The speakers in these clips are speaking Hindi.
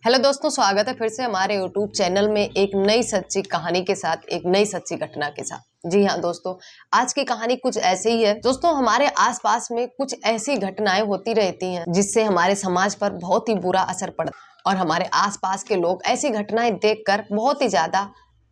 हेलो दोस्तों, स्वागत है फिर से हमारे यूट्यूब चैनल में एक नई सच्ची कहानी के साथ, एक नई सच्ची घटना के साथ। जी हाँ दोस्तों, आज की कहानी कुछ ऐसे ही है। दोस्तों, हमारे आसपास में कुछ ऐसी घटनाएं होती रहती हैं जिससे हमारे समाज पर बहुत ही बुरा असर पड़ता है और हमारे आसपास के लोग ऐसी घटनाएं देखकर बहुत ही ज्यादा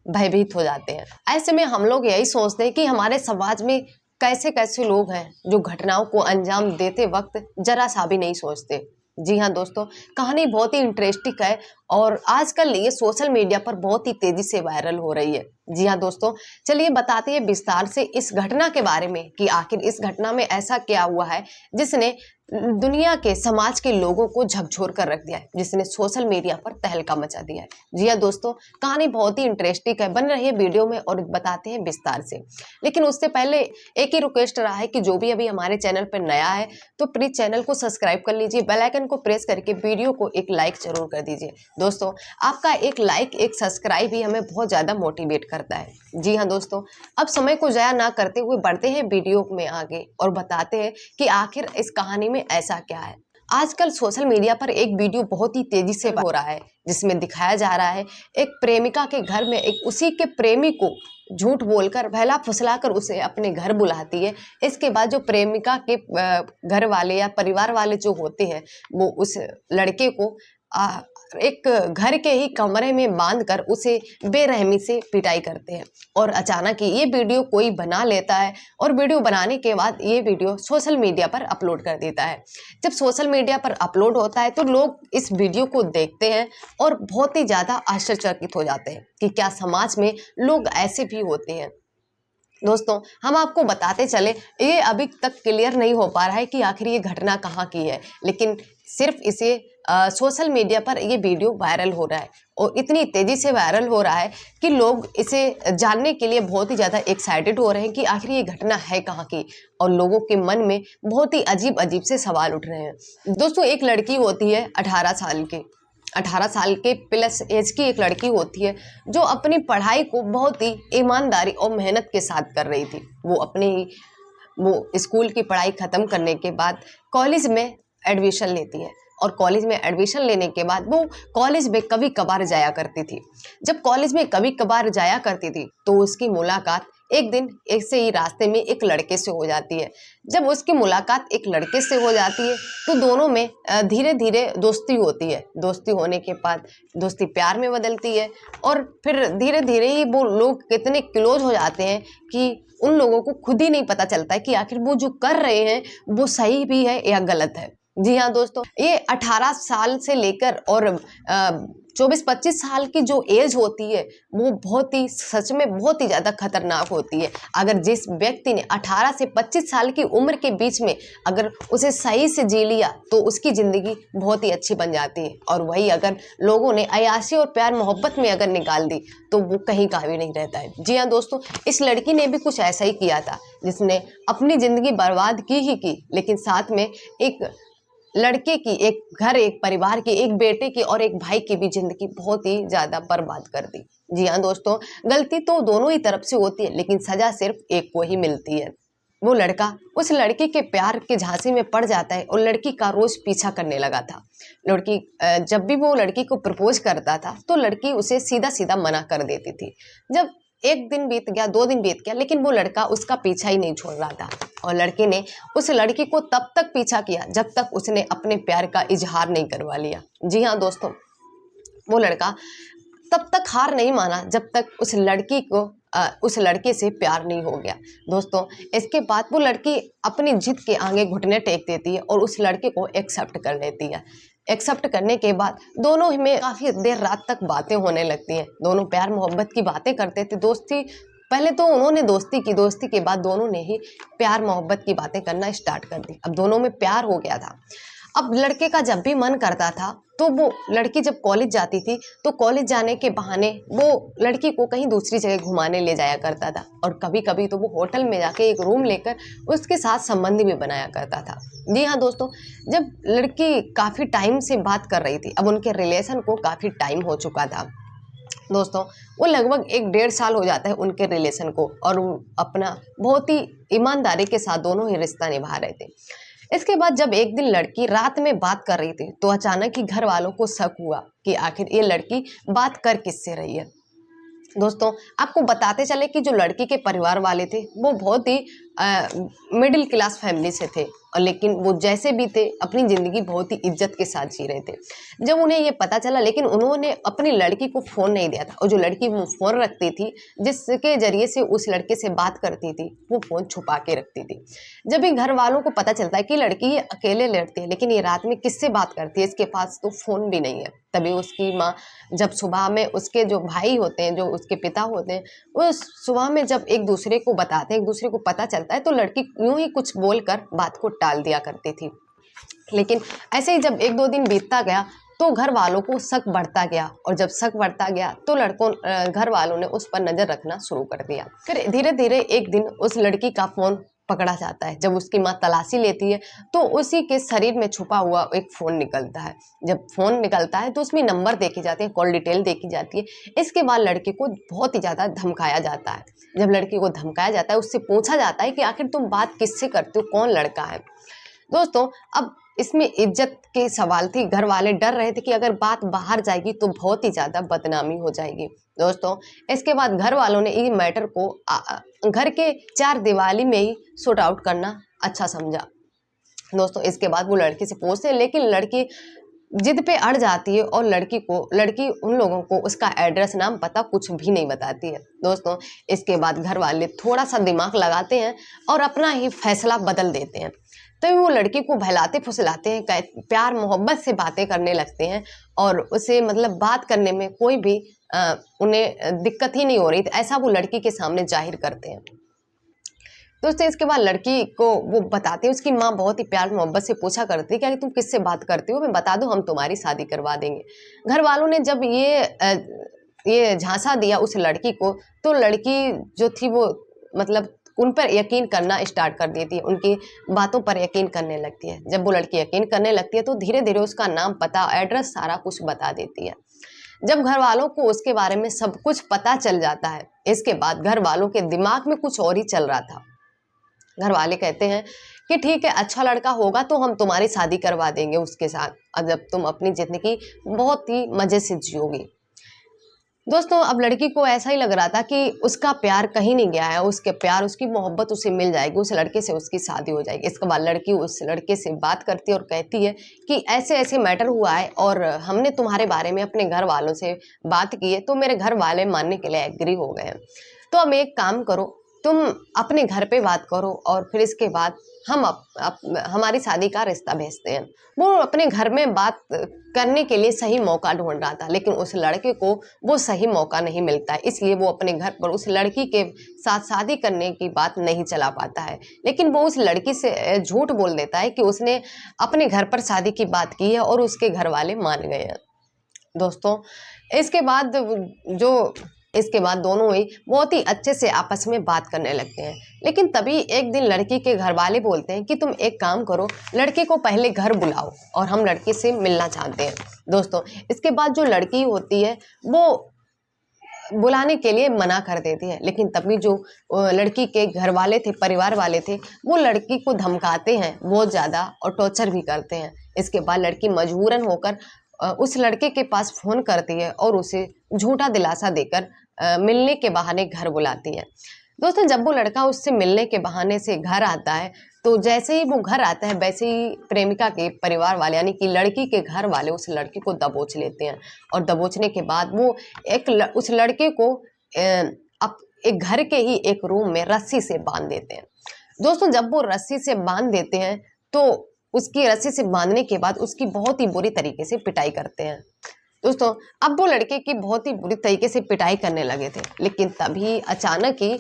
भयभीत हो जाते हैं। ऐसे में हम लोग यही सोचते हैं कि हमारे समाज में कैसे कैसे लोग हैं जो घटनाओं को अंजाम देते वक्त जरा सा भी नहीं सोचते। जी हाँ दोस्तों, कहानी बहुत ही इंटरेस्टिंग है और आजकल ये सोशल मीडिया पर बहुत ही तेजी से वायरल हो रही है। जी हाँ दोस्तों, चलिए बताते हैं विस्तार से इस घटना के बारे में कि आखिर इस घटना में ऐसा क्या हुआ है जिसने दुनिया के समाज के लोगों को झकझोर कर रख दिया है, जिसने सोशल मीडिया पर तहलका मचा दिया है। जी हाँ दोस्तों, कहानी बहुत ही इंटरेस्टिंग है, बन रही है वीडियो में और बताते हैं विस्तार से। लेकिन उससे पहले एक ही रिक्वेस्ट रहा है कि जो भी अभी हमारे चैनल पर नया है तो प्लीज चैनल को सब्सक्राइब कर लीजिए, बेल आइकन को प्रेस करके वीडियो को एक लाइक जरूर कर दीजिए। दोस्तों, आपका एक लाइक, एक सब्सक्राइब ही हमें बहुत ज्यादा मोटिवेट करता है। जी हाँ दोस्तों, अब समय को जाया ना करते हुए बढ़ते हैं वीडियो में आगे और बताते हैं कि आखिर इस कहानी में ऐसा क्या है। आजकल सोशल मीडिया पर एक वीडियो बहुत ही तेजी से हो रहा है जिसमें दिखाया जा रहा है एक प्रेमिका के घर में एक उसी के प्रेमी को झूठ बोलकर, बहला फुसलाकर उसे अपने घर बुलाती है। इसके बाद जो प्रेमिका के घर वाले या परिवार वाले जो होते हैं वो उस लड़के को एक घर के ही कमरे में बांधकर उसे बेरहमी से पिटाई करते हैं। और अचानक ही ये वीडियो कोई बना लेता है और वीडियो बनाने के बाद ये वीडियो सोशल मीडिया पर अपलोड कर देता है। जब सोशल मीडिया पर अपलोड होता है तो लोग इस वीडियो को देखते हैं और बहुत ही ज़्यादा आश्चर्यचकित हो जाते हैं कि क्या समाज में लोग ऐसे भी होते हैं। दोस्तों, हम आपको बताते चले, ये अभी तक क्लियर नहीं हो पा रहा है कि आखिर ये घटना कहाँ की है, लेकिन सिर्फ इसे सोशल मीडिया पर ये वीडियो वायरल हो रहा है और इतनी तेजी से वायरल हो रहा है कि लोग इसे जानने के लिए बहुत ही ज़्यादा एक्साइटेड हो रहे हैं कि आखिर ये घटना है कहाँ की। और लोगों के मन में बहुत ही अजीब अजीब से सवाल उठ रहे हैं। दोस्तों, एक लड़की होती है 18 साल की, 18 साल के प्लस एज की एक लड़की होती है जो अपनी पढ़ाई को बहुत ही ईमानदारी और मेहनत के साथ कर रही थी। वो स्कूल की पढ़ाई ख़त्म करने के बाद कॉलेज में एडमिशन लेती है और कॉलेज में एडमिशन लेने के बाद वो कॉलेज में कभी कभार जाया करती थी। जब कॉलेज में कभी कभार जाया करती थी तो उसकी मुलाकात एक दिन ऐसे ही रास्ते में एक लड़के से हो जाती है। जब उसकी मुलाकात एक लड़के से हो जाती है तो दोनों में धीरे धीरे दोस्ती होती है। दोस्ती होने के बाद दोस्ती प्यार में बदलती है और फिर धीरे धीरे ही वो लोग कितने क्लोज हो जाते हैं कि उन लोगों को खुद ही नहीं पता चलता है कि आखिर वो जो कर रहे हैं वो सही भी है या गलत है। जी हाँ दोस्तों, ये 18 साल से लेकर और 24-25 साल की जो एज होती है वो बहुत ही, सच में बहुत ही ज़्यादा खतरनाक होती है। अगर जिस व्यक्ति ने 18 से 25 साल की उम्र के बीच में अगर उसे सही से जी लिया तो उसकी ज़िंदगी बहुत ही अच्छी बन जाती है। और वही अगर लोगों ने अय्याशी और प्यार मोहब्बत में अगर निकाल दी तो वो कहीं का भी नहीं रहता है। जी हाँ दोस्तों, इस लड़की ने भी कुछ ऐसा ही किया था जिसने अपनी ज़िंदगी बर्बाद की ही की, लेकिन साथ में एक लड़के की, एक घर, एक परिवार की, एक बेटे की और एक भाई की भी जिंदगी बहुत ही ज्यादा बर्बाद कर दी। जी हाँ दोस्तों, गलती तो दोनों ही तरफ से होती है लेकिन सजा सिर्फ एक को ही मिलती है। वो लड़का उस लड़की के प्यार के झांसे में पड़ जाता है और लड़की का रोज पीछा करने लगा था। लड़की जब भी वो लड़की को प्रपोज करता था तो लड़की उसे सीधा सीधा मना कर देती थी। जब एक दिन बीत गया, 2 दिन बीत गया, लेकिन वो लड़का उसका पीछा ही नहीं छोड़ रहा था और लड़के ने उस लड़की को तब तक पीछा किया जब तक उसने अपने प्यार का इजहार नहीं करवा लिया। जी हाँ दोस्तों, वो लड़का तब तक हार नहीं माना जब तक उस लड़की को उस लड़के से प्यार नहीं हो गया। दोस्तों, इसके बाद वो लड़की अपनी जिद के आगे घुटने टेक देती है और उस लड़के को एक्सेप्ट कर लेती है। एक्सेप्ट करने के बाद दोनों में काफ़ी देर रात तक बातें होने लगती हैं। दोनों प्यार मोहब्बत की बातें करते थे। दोस्ती, पहले तो उन्होंने दोस्ती की, दोस्ती के बाद दोनों ने ही प्यार मोहब्बत की बातें करना स्टार्ट कर दी। अब दोनों में प्यार हो गया था। अब लड़के का जब भी मन करता था तो वो लड़की जब कॉलेज जाती थी तो कॉलेज जाने के बहाने वो लड़की को कहीं दूसरी जगह घुमाने ले जाया करता था और कभी कभी तो वो होटल में जाके एक रूम लेकर उसके साथ संबंध भी बनाया करता था। जी हाँ दोस्तों, जब लड़की काफ़ी टाइम से बात कर रही थी, अब उनके रिलेशन को काफ़ी टाइम हो चुका था दोस्तों, वो लगभग 1-1.5 साल हो जाता है उनके रिलेशन को और वो अपना बहुत ही ईमानदारी के साथ दोनों ही रिश्ता निभा रहे थे। इसके बाद जब एक दिन लड़की रात में बात कर रही थी तो अचानक ही घर वालों को शक हुआ कि आखिर ये लड़की बात कर किससे रही है। दोस्तों आपको बताते चले कि जो लड़की के परिवार वाले थे वो बहुत ही मिडिल क्लास फैमिली से थे, और लेकिन वो जैसे भी थे अपनी ज़िंदगी बहुत ही इज्जत के साथ जी रहे थे। जब उन्हें ये पता चला, लेकिन उन्होंने अपनी लड़की को फ़ोन नहीं दिया था, और जो लड़की वो फ़ोन रखती थी जिसके ज़रिए से उस लड़के से बात करती थी वो फ़ोन छुपा के रखती थी। जब भी घर वालों को पता चलता है कि लड़की ये अकेले लड़ती है लेकिन ये रात में किससे बात करती है, इसके पास तो फ़ोन भी नहीं है, तभी उसकी माँ जब सुबह में उसके जो भाई होते हैं, जो उसके पिता होते हैं, वो सुबह में जब एक दूसरे को बताते हैं, एक दूसरे को पता चलता है, तो लड़की यूं ही कुछ बोलकर बात को टाल दिया करती थी। लेकिन ऐसे ही जब एक दो दिन बीतता गया तो घर वालों को शक बढ़ता गया, और जब शक बढ़ता गया तो घर वालों ने उस पर नजर रखना शुरू कर दिया। फिर धीरे धीरे एक दिन उस लड़की का फोन पकड़ा जाता है। जब उसकी माँ तलाशी लेती है तो उसी के शरीर में छुपा हुआ एक फ़ोन निकलता है। जब फ़ोन निकलता है तो उसमें नंबर देखी जाती है, कॉल डिटेल देखी जाती है। इसके बाद लड़की को बहुत ही ज़्यादा धमकाया जाता है। जब लड़की को धमकाया जाता है, उससे पूछा जाता है कि आखिर तुम बात किससे करते हो, कौन लड़का है। दोस्तों अब इसमें इज्जत के सवाल थी। घर वाले डर रहे थे कि अगर बात बाहर जाएगी तो बहुत ही ज़्यादा बदनामी हो जाएगी। दोस्तों इसके बाद घर वालों ने ये मैटर को घर के चार दीवारी में ही सॉर्ट आउट करना अच्छा समझा। दोस्तों इसके बाद वो लड़की से पूछते हैं, लेकिन लड़की जिद पे अड़ जाती है और लड़की उन लोगों को उसका एड्रेस, नाम, पता कुछ भी नहीं बताती है। दोस्तों इसके बाद घर वाले थोड़ा सा दिमाग लगाते हैं और अपना ही फैसला बदल देते हैं। तो वो लड़की को बहलाते फुसलाते हैं, प्यार मोहब्बत से बातें करने लगते हैं, और उसे मतलब बात करने में कोई भी उन्हें दिक्कत ही नहीं हो रही थी, ऐसा वो लड़की के सामने जाहिर करते हैं। दोस्तों इसके बाद लड़की को वो बताते हैं, उसकी माँ बहुत ही प्यार मोहब्बत से पूछा करती है कि तुम किससे बात करती हो, मैं बता दूं, हम तुम्हारी शादी करवा देंगे। घर वालों ने जब ये झांसा दिया उस लड़की को, तो लड़की जो थी वो मतलब उन पर यकीन करना स्टार्ट कर देती है, उनकी बातों पर यकीन करने लगती है। जब वो लड़की यकीन करने लगती है तो धीरे धीरे उसका नाम, पता, एड्रेस सारा कुछ बता देती है। जब घर वालों को उसके बारे में सब कुछ पता चल जाता है, इसके बाद घर वालों के दिमाग में कुछ और ही चल रहा था। घर वाले कहते हैं कि ठीक है, अच्छा लड़का होगा तो हम तुम्हारी शादी करवा देंगे उसके साथ, और जब तुम अपनी जिंदगी बहुत ही मजे से जियोगी। दोस्तों अब लड़की को ऐसा ही लग रहा था कि उसका प्यार कहीं नहीं गया है, उसके प्यार, उसकी मोहब्बत उसे मिल जाएगी, उस लड़के से उसकी शादी हो जाएगी। इसके बाद लड़की उस लड़के से बात करती है और कहती है कि ऐसे ऐसे मैटर हुआ है और हमने तुम्हारे बारे में अपने घर वालों से बात की है, तो मेरे घर वाले मानने के लिए एग्री हो गए हैं। तो अब एक काम करो, तुम अपने घर पे बात करो और फिर इसके बाद हम हमारी शादी का रिश्ता भेजते हैं। वो अपने घर में बात करने के लिए सही मौका ढूंढ रहा था, लेकिन उस लड़के को वो सही मौका नहीं मिलता है, इसलिए वो अपने घर पर उस लड़की के साथ शादी करने की बात नहीं चला पाता है। लेकिन वो उस लड़की से झूठ बोल देता है कि उसने अपने घर पर शादी की बात की है और उसके घर वाले मान गए हैं। दोस्तों इसके बाद दोनों ही बहुत ही अच्छे से आपस में बात करने लगते हैं। लेकिन तभी एक दिन लड़की के घर वाले बोलते हैं कि तुम एक काम करो, लड़के को पहले घर बुलाओ और हम लड़के से मिलना चाहते हैं। दोस्तों इसके बाद जो लड़की होती है वो बुलाने के लिए मना कर देती है, लेकिन तभी जो लड़की के घर वाले थे, परिवार वाले थे, वो लड़की को धमकाते हैं बहुत ज़्यादा और टॉर्चर भी करते हैं। इसके बाद लड़की मजबूरन होकर उस लड़के के पास फ़ोन करती है और उसे झूठा दिलासा देकर मिलने के बहाने घर बुलाती है। दोस्तों जब वो लड़का उससे मिलने के बहाने से घर आता है, तो जैसे ही वो घर आता है वैसे ही प्रेमिका के परिवार वाले यानी कि लड़की के घर वाले उस लड़के को दबोच लेते हैं, और दबोचने के बाद वो उस लड़के को एक घर के ही एक रूम में रस्सी से बांध देते हैं। दोस्तों जब वो रस्सी से बांध देते हैं तो उसकी रस्सी से बांधने के बाद उसकी बहुत ही बुरी तरीके से पिटाई करते हैं। दोस्तों अब वो लड़के की बहुत ही बुरी तरीके से पिटाई करने लगे थे, लेकिन तभी अचानक ही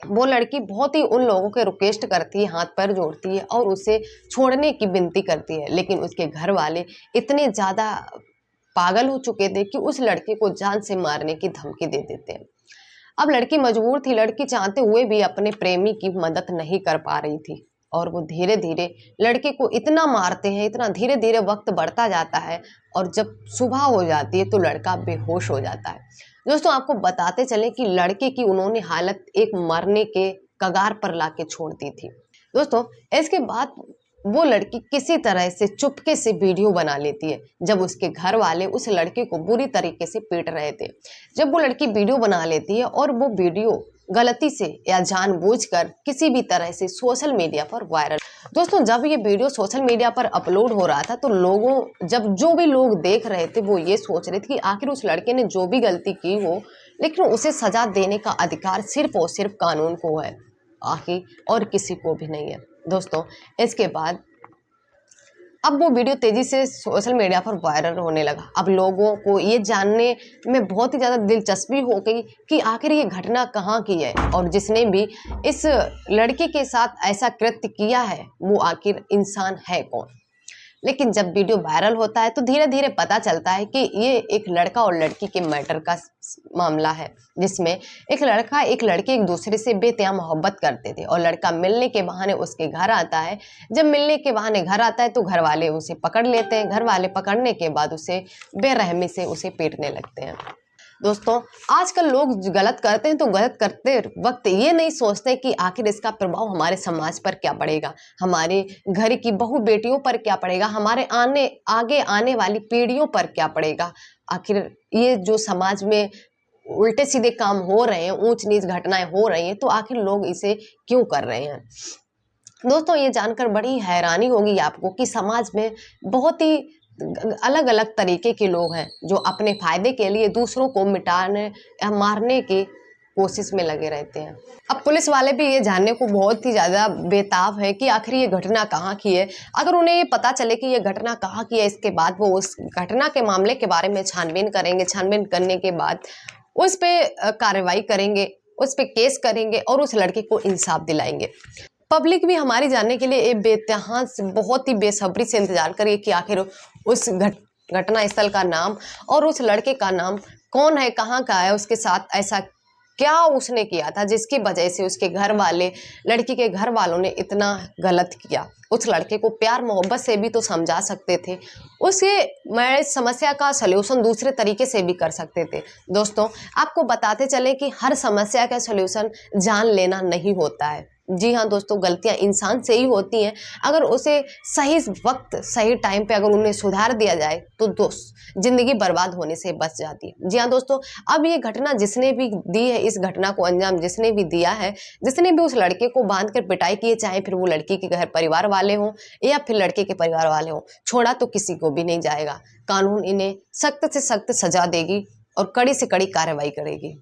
वो लड़की बहुत ही उन लोगों के रिक्वेस्ट करती है, हाथ पैर जोड़ती है और उसे छोड़ने की विनती करती है। लेकिन उसके घर वाले इतने ज़्यादा पागल हो चुके थे कि उस लड़के को जान से मारने की धमकी दे देते हैं। अब लड़की मजबूर थी, लड़की चाहते हुए भी अपने प्रेमी की मदद नहीं कर पा रही थी, और वो धीरे धीरे लड़के को इतना मारते हैं, इतना धीरे धीरे वक्त बढ़ता जाता है, और जब सुबह हो जाती है तो लड़का बेहोश हो जाता है। दोस्तों आपको बताते चले कि लड़के की उन्होंने हालत एक मरने के कगार पर लाके छोड़ दी थी। दोस्तों इसके बाद वो लड़की किसी तरह से चुपके से वीडियो बना लेती है जब उसके घर वाले उस लड़के को बुरी तरीके से पीट रहे थे। जब वो लड़की वीडियो बना लेती है और वो वीडियो गलती से या जानबूझकर किसी भी तरह से सोशल मीडिया पर वायरल। दोस्तों जब ये वीडियो सोशल मीडिया पर अपलोड हो रहा था तो जो भी लोग देख रहे थे वो ये सोच रहे थे कि आखिर उस लड़के ने जो भी गलती की हो, लेकिन उसे सजा देने का अधिकार सिर्फ और सिर्फ कानून को है, आखिर और किसी को भी नहीं है। दोस्तों इसके बाद अब वो वीडियो तेजी से सोशल मीडिया पर वायरल होने लगा। अब लोगों को ये जानने में बहुत ही ज़्यादा दिलचस्पी हो गई कि आखिर ये घटना कहाँ की है और जिसने भी इस लड़के के साथ ऐसा कृत्य किया है वो आखिर इंसान है कौन। लेकिन जब वीडियो वायरल होता है तो धीरे धीरे पता चलता है कि ये एक लड़का और लड़की के मैटर का मामला है, जिसमें एक लड़का एक लड़की एक दूसरे से बेतहा मोहब्बत करते थे और लड़का मिलने के बहाने उसके घर आता है। जब मिलने के बहाने घर आता है तो घर वाले उसे पकड़ लेते हैं। घर वाले पकड़ने के बाद उसे बेरहमी से उसे पीटने लगते हैं। दोस्तों आजकल लोग गलत करते हैं तो गलत करते वक्त ये नहीं सोचते कि आखिर इसका प्रभाव हमारे समाज पर क्या पड़ेगा, हमारे घर की बहू बेटियों पर क्या पड़ेगा, हमारे आगे आने वाली पीढ़ियों पर क्या पड़ेगा। आखिर ये जो समाज में उल्टे सीधे काम हो रहे हैं, ऊंच नीच घटनाएं हो रही हैं, तो आखिर लोग इसे क्यों कर रहे हैं। दोस्तों ये जानकर बड़ी हैरानी होगी आपको कि समाज में बहुत ही अलग अलग तरीके के लोग हैं जो अपने फायदे के लिए दूसरों को मिटाने या मारने की कोशिश में लगे रहते हैं। अब पुलिस वाले भी ये जानने को बहुत ही ज़्यादा बेताब है कि आखिर ये घटना कहाँ की है। अगर उन्हें ये पता चले कि ये घटना कहाँ की है, इसके बाद वो उस घटना के मामले के बारे में छानबीन करेंगे। छानबीन करने के बाद उस पर कार्रवाई करेंगे, उस पर केस करेंगे और उस लड़के को इंसाफ दिलाएंगे। पब्लिक भी हमारी जानने के लिए बेतहा बहुत ही बेसब्री से इंतजार करिए कि आखिर उस घटना स्थल का नाम और उस लड़के का नाम कौन है, कहाँ का है, उसके साथ ऐसा क्या उसने किया था जिसकी वजह से उसके घर वाले, लड़की के घर वालों ने इतना गलत किया। उस लड़के को प्यार मोहब्बत से भी तो समझा सकते थे, उसके मैरिज समस्या का सलूशन दूसरे तरीके से भी कर सकते थे। दोस्तों आपको बताते चले कि हर समस्या का सलूशन जान लेना नहीं होता है। जी हाँ दोस्तों, गलतियां इंसान से ही होती हैं। अगर उसे सही वक्त सही टाइम पे अगर उन्हें सुधार दिया जाए तो दोस्त जिंदगी बर्बाद होने से बच जाती है। जी हाँ दोस्तों, अब ये घटना जिसने भी दी है, इस घटना को अंजाम जिसने भी दिया है, जिसने भी उस लड़के को बांध कर पिटाई की है, चाहे फिर वो लड़की के घर परिवार वाले हों या फिर लड़के के परिवार वाले हों, छोड़ा तो किसी को भी नहीं जाएगा। कानून इन्हें सख्त से सख्त सजा देगी और कड़ी से कड़ी कार्रवाई करेगी,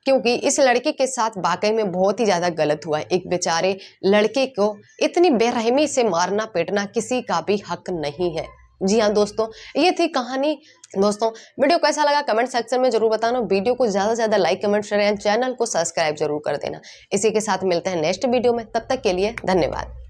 क्योंकि इस लड़के के साथ वाकई में बहुत ही ज़्यादा गलत हुआ है। एक बेचारे लड़के को इतनी बेरहमी से मारना पीटना किसी का भी हक नहीं है। जी हाँ दोस्तों, ये थी कहानी। दोस्तों वीडियो कैसा लगा कमेंट सेक्शन में जरूर बताना। वीडियो को ज़्यादा से ज़्यादा like comment share and channel को सब्सक्राइब जरूर कर देना। इसी के साथ मिलते हैं नेक्स्ट वीडियो में, तब तक के लिए धन्यवाद।